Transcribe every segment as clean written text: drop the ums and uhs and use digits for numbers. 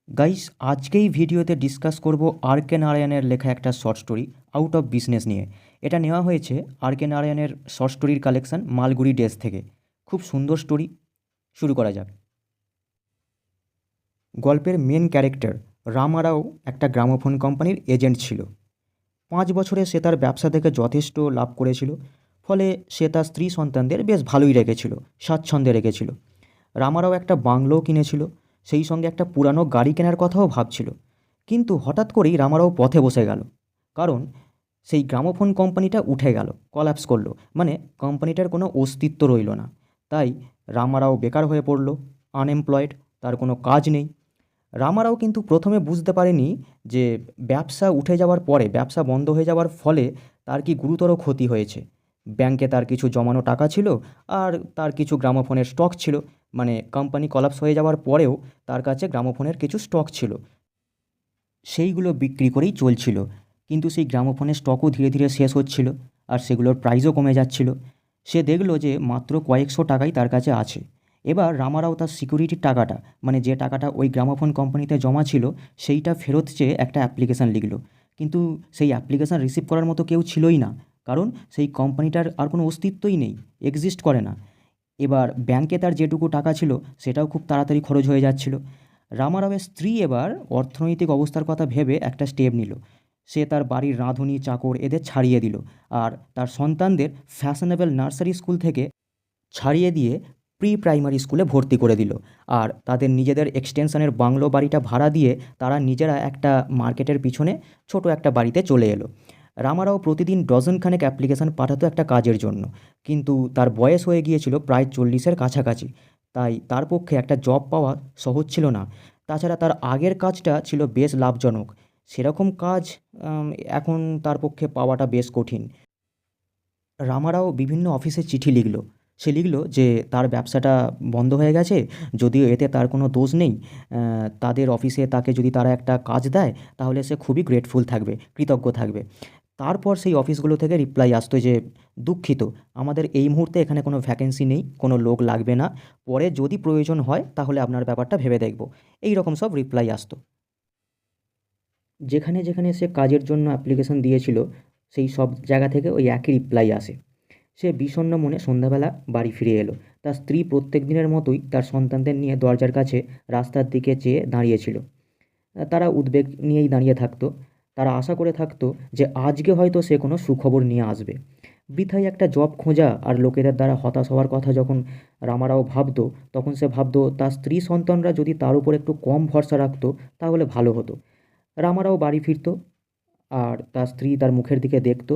Guys, আজকেই ভিডিওতে discuss করব আর কে নারায়ণের লেখা একটা short story out of business নিয়ে। এটা নেওয়া হয়েছে আর কে নারায়ণের শর্ট স্টোরির কালেকশন মালগুড়ি ডেজ থেকে। খুব সুন্দর স্টোরি, শুরু করা যাক। গল্পের মেন ক্যারেক্টার রামারাও একটা গ্রামোফোন কোম্পানির এজেন্ট ছিল। 5 বছরে সে তার ব্যবসা থেকে যথেষ্ট লাভ করেছিল, ফলে সে তার স্ত্রী সন্তানদের বেশ ভালোই রেখেছিল, স্বাচ্ছন্দ্যে রেখেছিল। রামারাও একটা বাংলোও কিনেছিল, সেই সঙ্গে একটা পুরানো গাড়ি কেনার কথাও ভাবছিল। কিন্তু হঠাৎ করেই রামারাও পথে বসে গেল, কারণ সেই গ্রামোফোন কোম্পানিটা উঠে গেল, কলাপস করলো। মানে কোম্পানিটার কোনো অস্তিত্ব রইল না। তাই রামারাও বেকার হয়ে পড়ল, আনএমপ্লয়েড, তার কোনো কাজ নেই। রামারাও কিন্তু প্রথমে বুঝতে পারেনি যে ব্যবসা উঠে যাওয়ার পরে, ব্যবসা বন্ধ হয়ে যাওয়ার ফলে তার কি গুরুতর ক্ষতি হয়েছে। ব্যাংকে তার কিছু জমানো টাকা ছিল, আর তার কিছু গ্রামোফোনের স্টক ছিল। মানে কোম্পানি কলাপস হয়ে যাওয়ার পরেও তার কাছে গ্রামোফোনের কিছু স্টক ছিল, সেইগুলো বিক্রি করেই চলছিল। কিন্তু সেই গ্রামোফোনের স্টকও ধীরে ধীরে শেষ হচ্ছিল, আর সেগুলোর প্রাইসও কমে যাচ্ছিল। সে দেখলো যে মাত্র কয়েকশো টাকাই তার কাছে আছে। এবার রামারাও তার সিকিউরিটির টাকাটা, মানে যে টাকাটা ওই গ্রামোফোন কোম্পানিতে জমা ছিল, সেইটা ফেরত চেয়ে একটা অ্যাপ্লিকেশান লিখলো। কিন্তু সেই অ্যাপ্লিকেশান রিসিভ করার মতো কেউ ছিলই না, কারণ সেই কোম্পানিটার আর কোনো অস্তিত্বই নেই, এক্সিস্ট করে না। এবার ব্যাংকে তার যেটুকু টাকা ছিল সেটাও খুব তাড়াতাড়ি খরচ হয়ে যাচ্ছিল। রামারাওয়ের স্ত্রী এবার অর্থনৈতিক অবস্থার কথা ভেবে একটা স্টেপ নিল। সে তার বাড়ির রাঁধুনি চাকর এদের ছাড়িয়ে দিল, আর তার সন্তানদের ফ্যাশনেবল নার্সারি স্কুল থেকে ছাড়িয়ে দিয়ে প্রি প্রাইমারি স্কুলে ভর্তি করে দিল। আর তাদের নিজেদের এক্সটেনশনের বাংলো বাড়িটা ভাড়া দিয়ে তারা নিজেরা একটা মার্কেটের পিছনে ছোট একটা বাড়িতে চলে এলো। রামারাও প্রতিদিন ডজনখানেক অ্যাপ্লিকেশান পাঠাতো একটা কাজের জন্য, কিন্তু তার বয়স হয়ে গিয়েছিল প্রায় 40-এর কাছাকাছি। তাই তার পক্ষে একটা জব পাওয়া সহজ ছিল না। তাছাড়া তার আগের কাজটা ছিল বেশ লাভজনক, সেরকম কাজ এখন তার পক্ষে পাওয়াটা বেশ কঠিন। রামারাও বিভিন্ন অফিসে চিঠি লিখল। সে লিখল যে তার ব্যবসাটা বন্ধ হয়ে গেছে, যদিও এতে তার কোনো দোষ নেই। তাদের অফিসে তাকে যদি তারা একটা কাজ দেয়, তাহলে সে খুবই গ্রেটফুল থাকবে, কৃতজ্ঞ থাকবে। তারপর সেই অফিসগুলো থেকে রিপ্লাই আসতো যে দুঃখিত, আমাদের এই মুহূর্তে এখানে কোনো ভ্যাকেন্সি নেই, কোনো লোক লাগবে না, পরে যদি প্রয়োজন হয় তাহলে আপনার ব্যাপারটা ভেবে দেখব। এই রকম সব রিপ্লাই আসতো। যেখানে যেখানে সে কাজের জন্য অ্যাপ্লিকেশন দিয়েছিল, সেই সব জায়গা থেকে ওই একই রিপ্লাই আসে। সে বিষণ্ণ মনে সন্ধ্যাবেলা বাড়ি ফিরে এলো। তার স্ত্রী প্রত্যেক দিনের মতোই তার সন্তানদের নিয়ে দরজার কাছে রাস্তার দিকে চেয়ে দাঁড়িয়েছিল। তারা উদ্বেগ নিয়েই দাঁড়িয়ে থাকতো। তারা আশা করে থাকতো যে আজকে হয়তো সে কোনো সুখবর নিয়ে আসবে। বৃথায় একটা জব খোঁজা আর লোকেদের দ্বারা হতাশ হওয়ার কথা যখন রামারাও ভাবতো, তখন সে ভাবতো তার স্ত্রী সন্তানরা যদি তার উপর একটু কম ভরসা রাখতো তাহলে ভালো হতো। রামারাও বাড়ি ফিরত, আর তার স্ত্রী তার মুখের দিকে দেখত,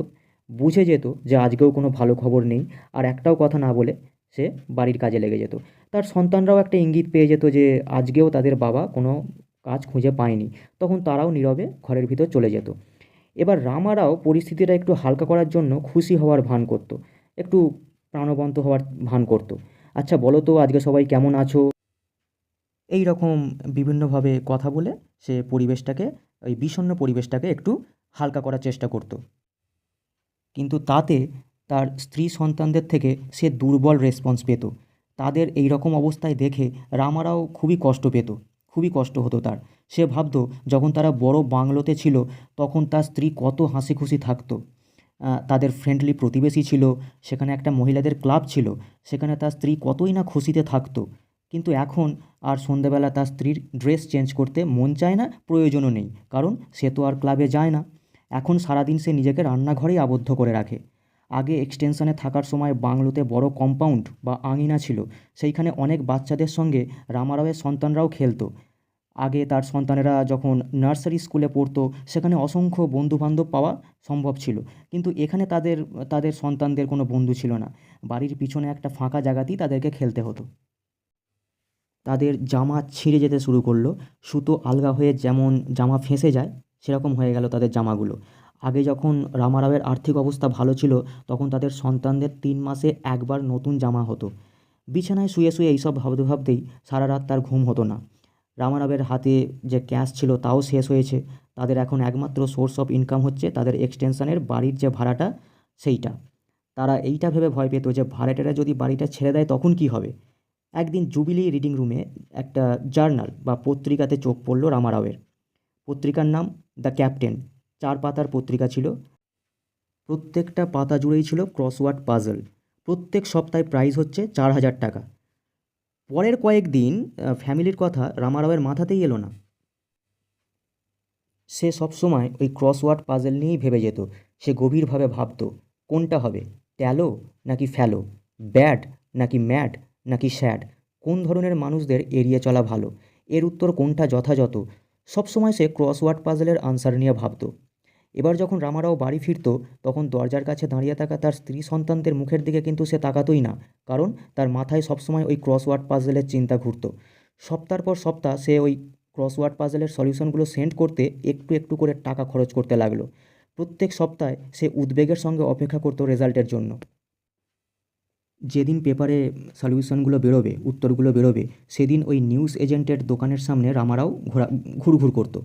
বুঝে যেত যে আজকেও কোনো ভালো খবর নেই, আর একটাও কথা না বলে সে বাড়ির কাজে লেগে যেত। তার সন্তানরাও একটা ইঙ্গিত পেয়ে যেত যে আজকেও তাদের বাবা কোনো কাজ খুঁজে পায়নি, তখন তারাও নীরবে ঘরের ভিতর চলে যেত। এবার রামারাও পরিস্থিতিটা একটু হালকা করার জন্য খুশি হওয়ার ভান করত, একটু প্রাণবন্ত হওয়ার ভান করত। আচ্ছা বলো তো, আজকে সবাই কেমন আছো, এই রকম বিভিন্নভাবে কথা বলে সে পরিবেশটাকে, ওই বিষণ্ণ পরিবেশটাকে একটু হালকা করার চেষ্টা করত। কিন্তু তাতে তার স্ত্রী সন্তানদের থেকে সে দুর্বল রেসপন্স পেত। তাদের এই রকম অবস্থায় দেখে রামারাও খুবই কষ্ট পেত, খুবই কষ্ট হতো তার। সে ভাবতো যখন তারা বড় বাংলোতে ছিল, তখন তার স্ত্রী কত হাসি খুশি থাকতো। তাদের ফ্রেন্ডলি প্রতিবেশী ছিল, সেখানে একটা মহিলাদের ক্লাব ছিল, সেখানে তার স্ত্রী কতই না খুশিতে থাকতো। কিন্তু এখন আর সন্ধেবেলা তার স্ত্রীর ড্রেস চেঞ্জ করতে মন চায় না, প্রয়োজনও নেই, কারণ সে তো আর ক্লাবে যায় না। এখন সারাদিন সে নিজেকে রান্নাঘরেই আবদ্ধ করে রাখে। আগে এক্সটেনশনে থাকার সময় বাংলোতে বড় কম্পাউন্ড বা আঙিনা ছিল, সেইখানে অনেক বাচ্চাদের সঙ্গে রামারাওয়ের সন্তানরাও খেলতো। আগে তার সন্তানেরা যখন নার্সারি স্কুলে পড়তো, সেখানে অসংখ্য বন্ধুবান্ধব পাওয়া সম্ভব ছিল। কিন্তু এখানে তাদের তাদের সন্তানদের কোনো বন্ধু ছিল না। বাড়ির পিছনে একটা ফাঁকা জায়গাতেই তাদেরকে খেলতে হতো। তাদের জামা ছিঁড়ে যেতে শুরু করলো। সুতো আলগা হয়ে যেমন জামা ফেঁসে যায়, সেরকম হয়ে গেল তাদের জামাগুলো। আগে যখন রামারাওয়ের আর্থিক অবস্থা ভালো ছিল, তখন তাদের সন্তানদের 3 মাসে একবার নতুন জামা হতো। বিছানায় শুয়ে শুয়ে এইসব ভাবতে ভাবতেই সারা রাত তার ঘুম হতো না। রামারাওয়ের হাতে যে ক্যাশ ছিল তাও শেষ হয়েছে। তাদের এখন একমাত্র সোর্স অফ ইনকাম হচ্ছে তাদের এক্সটেনশনের বাড়ির যে ভাড়াটা, সেইটা। তারা এইটা ভেবে ভয় পেত যে ভাড়াটেরা যদি বাড়িটা ছেড়ে দেয় তখন কী হবে। একদিন জুবিলি রিডিং রুমে একটা জার্নাল বা পত্রিকাতে চোখ পড়ল রামারাওয়ের। পত্রিকার নাম দ্য ক্যাপ্টেন। 4 পাতার পত্রিকা ছিল। প্রত্যেকটা পাতা জুড়েই ছিল ক্রসওয়ার্ড পাজল। প্রত্যেক সপ্তাহে প্রাইজ হচ্ছে 4,000 টাকা। পরের কয়েকদিন ফ্যামিলির কথা রামারাওয়ের মাথাতেই এলো না। সে সবসময় ওই ক্রসওয়ার্ড পাজল নিয়েই ভেবে যেত। সে গভীরভাবে ভাবত, কোনটা হবে, ট্যালো নাকি ফ্যালো, ব্যাড নাকি ম্যাড নাকি স্যাড, কোন ধরনের মানুষদের এড়িয়ে চলা ভালো, এর উত্তর কোনটা যথাযথ। সবসময় সে ক্রসওয়ার্ড পাজলের আনসার নিয়ে ভাবত। এবার যখন রামারাও বাড়ি ফিরত, তখন দরজার কাছে দাঁড়িয়ে থাকা তার স্ত্রী সন্তানদের মুখের দিকে কিন্তু সে তাকাতই না, কারণ তার মাথায় সবসময় ওই ক্রসওয়ার্ড পাজলের চিন্তা ঘুরত। সপ্তাহের পর সপ্তাহ সে ওই ক্রসওয়ার্ড পাজলের সলিউশনগুলো সেন্ড করতে একটু একটু করে টাকা খরচ করতে লাগলো। প্রত্যেক সপ্তাহে সে উদ্বেগের সঙ্গে অপেক্ষা করতো রেজাল্টের জন্য। যেদিন পেপারে সলিউশনগুলো বেরোবে, উত্তরগুলো বেরোবে, সেদিন ওই নিউজ এজেন্টের দোকানের সামনে রামারাও ঘুরঘুর করতো।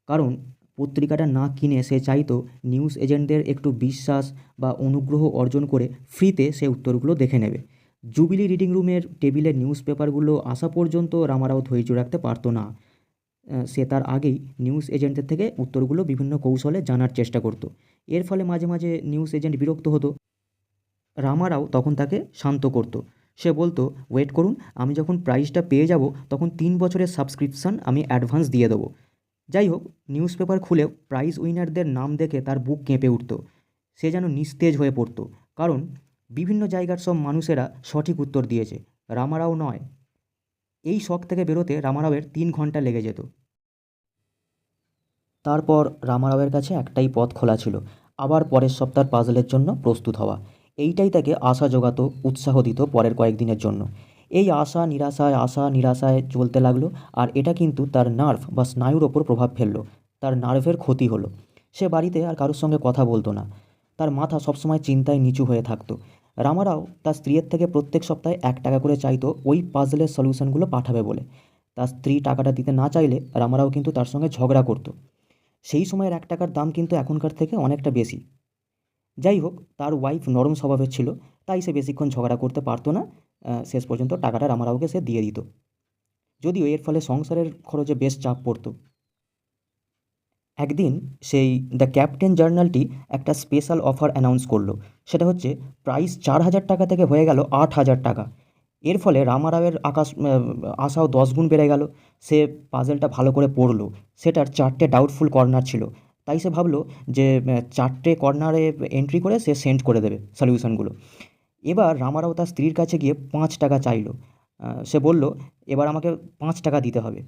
কারণ পত্রিকাটা না কিনে সে চাইতো নিউজ এজেন্টদের একটু বিশ্বাস বা অনুগ্রহ অর্জন করে ফ্রিতে সে উত্তরগুলো দেখে নেবে। জুবিলি রিডিং রুমের টেবিলে নিউজ পেপারগুলো আসা পর্যন্ত রামারাও ধৈর্য রাখতে পারতো না। সে তার আগেই নিউজ এজেন্টদের থেকে উত্তরগুলো বিভিন্ন কৌশলে জানার চেষ্টা করতো। এর ফলে মাঝে মাঝে নিউজ এজেন্ট বিরক্ত হতো। রামারাও তখন তাকে শান্ত করত। সে বলতো, ওয়েট করুন, আমি যখন প্রাইজটা পেয়ে যাব তখন 3 বছরের সাবস্ক্রিপশান আমি অ্যাডভান্স দিয়ে দেবো। যাই হোক, নিউজ পেপার খুলে প্রাইজ উইনারদের নাম দেখে তার বুক কেঁপে উঠত। সে যেন নিস্তেজ হয়ে পড়তো, কারণ বিভিন্ন জায়গার সব মানুষেরা সঠিক উত্তর দিয়েছে, রামারাও নয়। এই শখ থেকে বেরোতে রামারাওয়ের 3 ঘন্টা লেগে যেত। তারপর রামারাওয়ের কাছে একটাই পথ খোলা ছিল, আবার পরের সপ্তাহের পাজলের জন্য প্রস্তুত হওয়া। এইটাই তাকে আশা জোগাতো, উৎসাহ দিত পরের কয়েকদিনের জন্য। এই আশা নিরাশায় চলতে লাগলো, আর এটা কিন্তু তার নার্ভ বা স্নায়ুর ওপর প্রভাব ফেললো। তার নার্ভের ক্ষতি হলো। সে বাড়িতে আর কারোর সঙ্গে কথা বলতো না। তার মাথা সবসময় চিন্তায় নিচু হয়ে থাকতো। রামারাও তার স্ত্রীর থেকে প্রত্যেক সপ্তাহে 1 টাকা করে চাইতো ওই পাজলের সলিউশনগুলো পাঠাবে বলে। তার স্ত্রী টাকাটা দিতে না চাইলে রামারাও কিন্তু তার সঙ্গে ঝগড়া করতো। সেই সময়ের 1 টাকার দাম কিন্তু এখনকার থেকে অনেকটা বেশি। যাই হোক, তার ওয়াইফ নরম স্বভাবের ছিল, তাই সে বেশিক্ষণ ঝগড়া করতে পারতো না। শেষ পর্যন্ত টাকাটা রামারাওকে সে দিয়ে দিত। যদিও এর ফলে সংসারের খরচে বেশ চাপ পড়তো। একদিন সেই দ্য ক্যাপ্টেন জার্নালটি একটা স্পেশাল অফার অ্যানাউন্স করলো। সেটা হচ্ছে প্রাইস 4,000 টাকা থেকে হয়ে গেল 8,000 টাকা। এর ফলে রামারাওয়ের আশাও 10 গুণ বেড়ে গেল। সে পাজলটা ভালো করে পড়ল। সেটার 4টে ডাউটফুল কর্নার ছিল। তাই সে ভাবলো যে 4টে কর্নারে এন্ট্রি করে সে সেন্ড করে দেবে সলিউশনগুলো। এবার রামারাও তার স্ত্রীর কাছে গিয়ে 5 টাকা চাইলো। সে বলল, এবার আমাকে 5 টাকা দিতে হবে।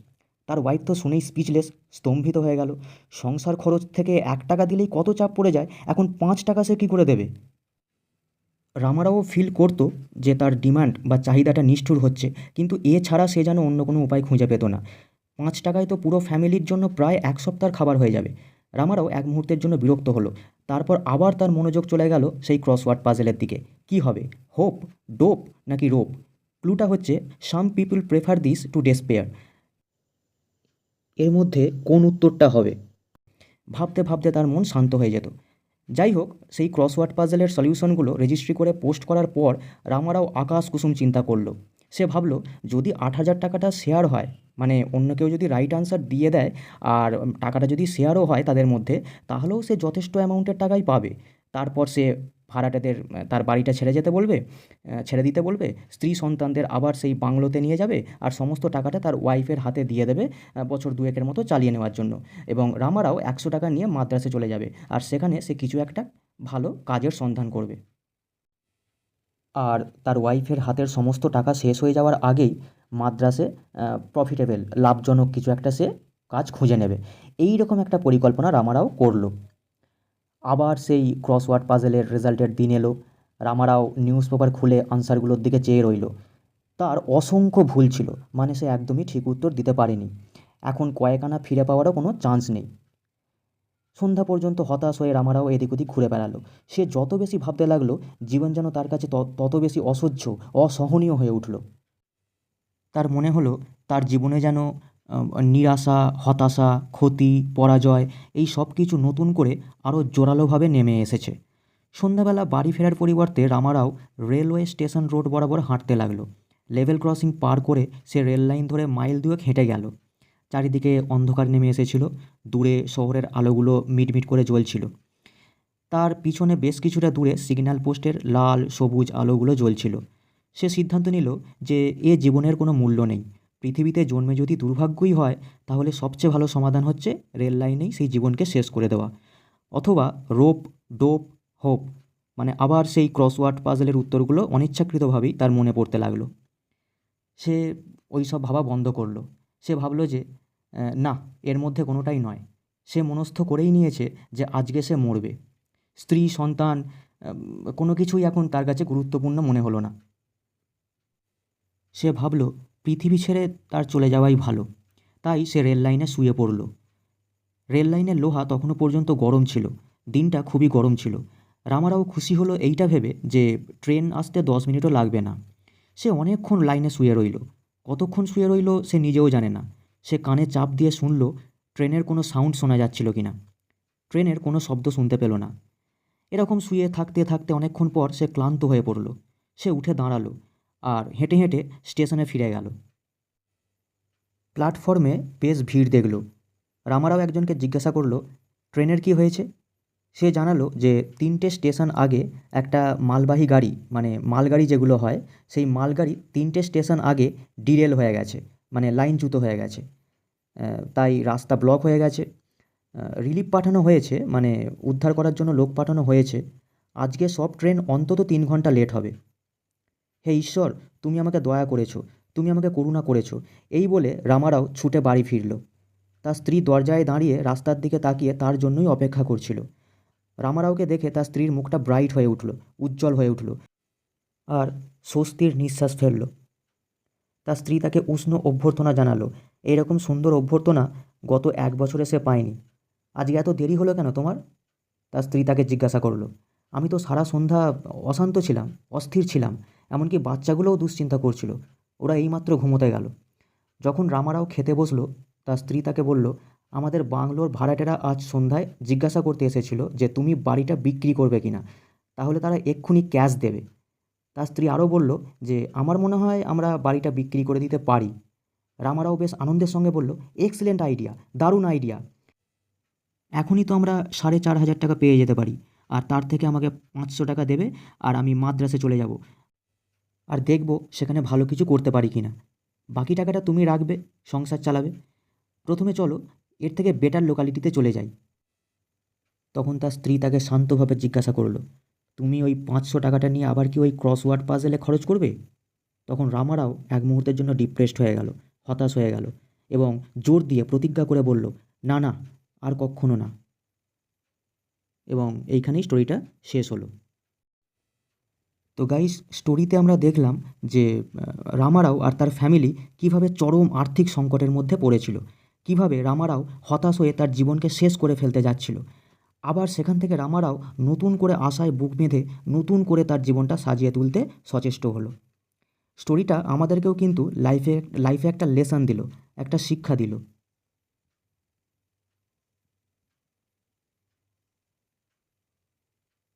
তার ওয়াইফ তো শুনেই স্পিচলেস, স্তম্ভিত হয়ে গেল। সংসার খরচ থেকে 1 টাকা দিলেই কত চাপ পড়ে যায়, এখন 5 টাকা সে কী করে দেবে। রামারাও ফিল করতো যে তার ডিমান্ড বা চাহিদাটা নিষ্ঠুর হচ্ছে, কিন্তু এছাড়া সে যেন অন্য কোনো উপায় খুঁজে পেত না। 5 টাকায় তো পুরো ফ্যামিলির জন্য প্রায় 1 সপ্তাহের খাবার হয়ে যাবে। রামারাও এক মুহূর্তের জন্য বিরক্ত হলো। তারপর আবার তার মনোযোগ চলে গেল সেই ক্রসওয়ার্ড পাজেলের দিকে। কি হবে, হোপ, ডোপ নাকি রোপ? ক্লুটা হচ্ছে some people prefer this to despair. এর মধ্যে কোন উত্তরটা হবে? ভাবতে ভাবতে তার মন শান্ত হয়ে যেত। যাই হোক, সেই ক্রসওয়ার্ড পাজেলের সলিউশনগুলো রেজিস্ট্রি করে পোস্ট করার পর রামারাও আকাশ কুসুম চিন্তা করলো। সে ভাবলো, যদি 8,000 টাকাটা শেয়ার হয়, মানে অন্য কেউ যদি রাইট আনসার দিয়ে দেয় আর টাকাটা যদি শেয়ারও হয় তাদের মধ্যে, তাহলেও সে যথেষ্ট অ্যামাউন্টের টাকাই পাবে। তারপর সে ভাড়াটেদের তার বাড়িটা ছেড়ে যেতে বলবে, ছেড়ে দিতে বলবে। স্ত্রী সন্তানদের আবার সেই বাংলোতে নিয়ে যাবে, আর সমস্ত টাকাটা তার ওয়াইফের হাতে দিয়ে দেবে বছর দুয়েকের মতো চালিয়ে নেওয়ার জন্য। এবং রামারাও 100 টাকা নিয়ে মাদ্রাসে চলে যাবে, আর সেখানে সে কিছু একটা ভালো কাজের সন্ধান করবে। আর তার ওয়াইফের হাতের সমস্ত টাকা শেষ হয়ে যাওয়ার আগেই মাদ্রাসে প্রফিটেবল, লাভজনক কিছু একটা সে কাজ খুঁজে নেবে। এই রকম একটা পরিকল্পনা রামারাও করলো। আবার সেই ক্রসওয়ার্ড পাজেলের রেজাল্টের দিন এলো। রামারাও নিউজ পেপার খুলে আনসারগুলোর দিকে চেয়ে রইল। তার অসংখ্য ভুল ছিল, মানে সে একদমই ঠিক উত্তর দিতে পারেনি। এখন কয়েক আনা ফিরে পাওয়ারও কোনো চান্স নেই। সন্ধ্যা পর্যন্ত হতাশ হয়ে রামারাও এদিক ওদিক ঘুরে বেড়ালো। সে যত বেশি ভাবতে লাগলো, জীবন যেন তার কাছে তত বেশি অসহ্য, অসহনীয় হয়ে উঠল। তার মনে হলো তার জীবনে যেন নিরাশা, হতাশা, ক্ষতি, পরাজয়, এই সব কিছু নতুন করে আরও জোরালোভাবে নেমে এসেছে। সন্ধ্যাবেলা বাড়ি ফেরার পরিবর্তে রামারাও রেলওয়ে স্টেশন রোড বরাবর হাঁটতে লাগলো। লেভেল ক্রসিং পার করে সে রেল লাইন ধরে মাইল দুয়েক হেঁটে গেল। চারিদিকে অন্ধকার নেমে এসেছিল, দূরে শহরের আলোগুলো মিটমিট করে জ্বলছিল। তার পিছনে বেশ কিছুটা দূরে সিগন্যাল পোস্টের লাল সবুজ আলোগুলো জ্বলছিল। সে সিদ্ধান্ত নিল যে এ জীবনের কোনো মূল্য নেই। পৃথিবীতে জন্মে যদি দুর্ভাগ্যই হয়, তাহলে সবচেয়ে ভালো সমাধান হচ্ছে রেল লাইনেই সেই জীবনকে শেষ করে দেওয়া, অথবা রোপ ডোপ হোপ, মানে আবার সেই ক্রসওয়ার্ড পাজলের উত্তরগুলো অনিচ্ছাকৃতভাবেই তার মনে পড়তে লাগলো। সে ওই সব ভাবা বন্ধ করলো। সে ভাবলো যে না, এর মধ্যে কোনোটাই নয়। সে মনস্থ করেই নিয়েছে যে আজকে সে মরবে। স্ত্রী সন্তান কোনো কিছুই এখন তার কাছে গুরুত্বপূর্ণ মনে হলো না। সে ভাবল পৃথিবী ছেড়ে তার চলে যাওয়াই ভালো। তাই সে রেল লাইনে শুয়ে পড়ল। রেল লাইনের লোহা তখনও পর্যন্ত গরম ছিল। দিনটা খুবই গরম ছিল। রামারাও খুশি হলো এইটা ভেবে যে ট্রেন আসতে 10 মিনিটও লাগবে না। সে অনেকক্ষণ লাইনে শুয়ে রইল। কতক্ষণ শুয়ে রইল সে নিজেও জানে না। সে কানে চাপ দিয়ে শুনল ট্রেনের কোনো সাউন্ড শোনা যাচ্ছিল কি না। ট্রেনের কোনো শব্দ শুনতে পেল না। এরকম শুয়ে থাকতে থাকতে অনেকক্ষণ পর সে ক্লান্ত হয়ে পড়ল। সে উঠে দাঁড়ালো আর হেঁটে হেঁটে স্টেশনে ফিরে গেল। প্ল্যাটফর্মে বেশ ভিড় দেখল। রামারাও একজনকে জিজ্ঞাসা করল, ট্রেনের কি হয়েছে? সে জানালো যে 3টে স্টেশন আগে একটা মালবাহী গাড়ি, মানে মালগাড়ি যেগুলো হয়, সেই মালগাড়ি 3টে স্টেশন আগে ডিরেল হয়ে গেছে, মানে লাইনচ্যুত হয়ে গেছে। তাই রাস্তা ব্লক হয়ে গেছে। রিলিফ পাঠানো হয়েছে, মানে উদ্ধার করার জন্য লোক পাঠানো হয়েছে। আজকে সব ট্রেন অন্তত 3 ঘন্টা লেট হবে। হে ঈশ্বর, তুমি আমাকে দয়া করেছো, তুমি আমাকে করুণা করেছো, এই বলে রামারাও ছুটে বাড়ি ফিরল। তার স্ত্রী দরজায় দাঁড়িয়ে রাস্তার দিকে তাকিয়ে তার জন্যই অপেক্ষা করছিল। রামারাওকে দেখে তার স্ত্রীর মুখটা ব্রাইট হয়ে উঠল, উজ্জ্বল হয়ে উঠল, আর স্বস্তির নিঃশ্বাস ফেলল। তার স্ত্রী তাকে উষ্ণ অভ্যর্থনা জানালো। এইরকম সুন্দর অভ্যর্থনা গত 1 বছরে সে পায়নি। আজকে এত দেরি হলো কেন তোমার? তার স্ত্রী তাকে জিজ্ঞাসা করলো। আমি তো সারা সন্ধ্যা অশান্ত ছিলাম, অস্থির ছিলাম, এমনকি বাচ্চাগুলোও দুশ্চিন্তা করছিল। ওরা এইমাত্র ঘুমোতে গেল। যখন রামারাও খেতে বসলো, তার স্ত্রী তাকে বলল, আমাদের বাংলোর ভাড়াটেরা আজ সন্ধ্যায় জিজ্ঞাসা করতে এসেছিল যে তুমি বাড়িটা বিক্রি করবে কিনা, তাহলে তারা এক্ষুনি ক্যাশ দেবে। তার স্ত্রী আরও বলল যে আমার মনে হয় আমরা বাড়িটা বিক্রি করে দিতে পারি। রামারাও বেশ আনন্দের সঙ্গে বলল, এক্সেলেন্ট আইডিয়া, দারুণ আইডিয়া। এখনই তো আমরা 4,500 টাকা পেয়ে যেতে পারি, আর তার থেকে আমাকে 500 টাকা দেবে, আর আমি মাদ্রাসে চলে যাব, আর দেখব সেখানে ভালো কিছু করতে পারি কিনা। বাকি টাকাটা তুমি রাখবে, সংসার চালাবে। প্রথমে চলো এর থেকে বেটার লোকালিটিতে চলে যাই। তখন তার স্ত্রী তাকে শান্তভাবে জিজ্ঞাসা করলো, তুমি ওই 500 টাকাটা নিয়ে আবার কি ওই ক্রসওয়ার্ড পাজেলে খরচ করবে? তখন রামারাও এক মুহূর্তের জন্য ডিপ্রেসড হয়ে গেল, হতাশ হয়ে গেল, এবং জোর দিয়ে প্রতিজ্ঞা করে বলল, না না, আর কক্ষনো না। এবং এইখানেই স্টোরিটা শেষ হলো। তো গাইস, স্টোরিতে আমরা দেখলাম যে রামারাও আর তার ফ্যামিলি কিভাবে চরম আর্থিক সংকটের মধ্যে পড়েছিল, কিভাবে রামারাও হতাশ হয়ে তার জীবনকে শেষ করে ফেলতে যাচ্ছিল। আবার সেখান থেকে রামারাও নতুন করে আশায় বুক বেঁধে নতুন করে তার জীবনটা সাজিয়ে তুলতে সচেষ্ট হলো। স্টোরিটা আমাদেরকেও কিন্তু লাইফে লাইফে একটা লেসন দিল, একটা শিক্ষা দিল।